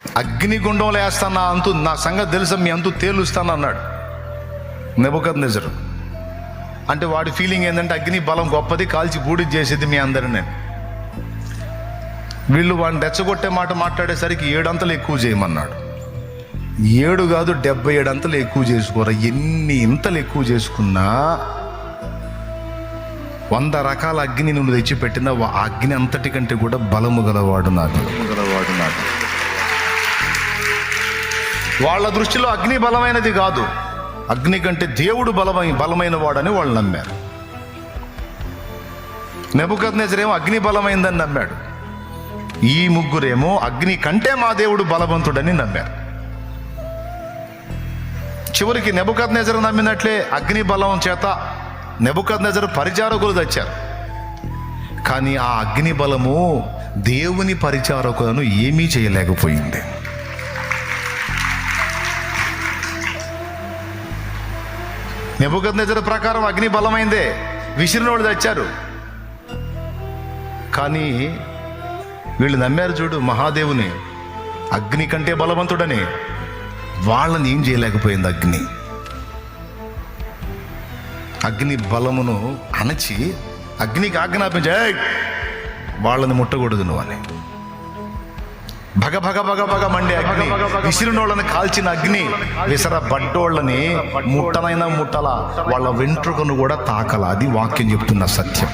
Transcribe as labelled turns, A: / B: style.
A: అగ్నిగుండంలో వేస్తానా అంతు, నా సంగతి తెలుసా, మీ అంతు తేలుస్తాను అన్నాడు నెబుకద్నెజరు. అంటే వాడి ఫీలింగ్ ఏంటంటే అగ్ని బలం గొప్పది, కాల్చి బూడిద చేసేది మీ అందరిని. వీళ్ళు వాడిని రెచ్చగొట్టే మాట మాట్లాడేసరికి 7 అంతలు ఎక్కువ చేయమన్నాడు. 7 కాదు 77 అంతలు ఎక్కువ చేసుకోరా. ఎన్ని ఇంతలు ఎక్కువ చేసుకున్నా 100 రకాల అగ్ని నువ్వు తెచ్చిపెట్టిన ఆ అగ్ని అంతటికంటే కూడా బలము గలవాడు నాడు. వాళ్ళ దృష్టిలో అగ్ని బలమైనది కాదు, అగ్ని కంటే దేవుడు బలమైన వాడని వాళ్ళు నమ్మారు. నెబుకద్నెజరేమో అగ్ని బలమైందని నమ్మాడు. ఈ ముగ్గురేమో అగ్ని కంటే మా దేవుడు బలవంతుడని నమ్మారు. చివరికి నెబుకద్నెజరు నమ్మినట్లే అగ్ని బలం చేత నెబుకద్నెజరు పరిచారకులు తెచ్చారు. కానీ ఆ అగ్ని బలము దేవుని పరిచారకులను ఏమీ చేయలేకపోయింది. నెబుకద్నెజరు ప్రకారం అగ్ని బలమైందే, విసిరినోళ్ళు తెచ్చారు. కానీ వీళ్ళు నమ్మారు చూడు మహాదేవుని, అగ్ని కంటే బలవంతుడని. వాళ్ళని ఏం చేయలేకపోయింది అగ్ని బలమును అణచి అగ్నికి ఆజ్ఞాపించే వాళ్ళని ముట్టకూడదు నువ్వు అని. భగ భగ భగ భగ మండే అగ్ని, విసిరినోళ్ళని కాల్చిన అగ్ని విసరబడ్డోళ్ళని ముట్టనైనా ముట్టలా, వాళ్ళ వెంట్రుకను కూడా తాకల. అది వాక్యం చెప్తున్న సత్యం.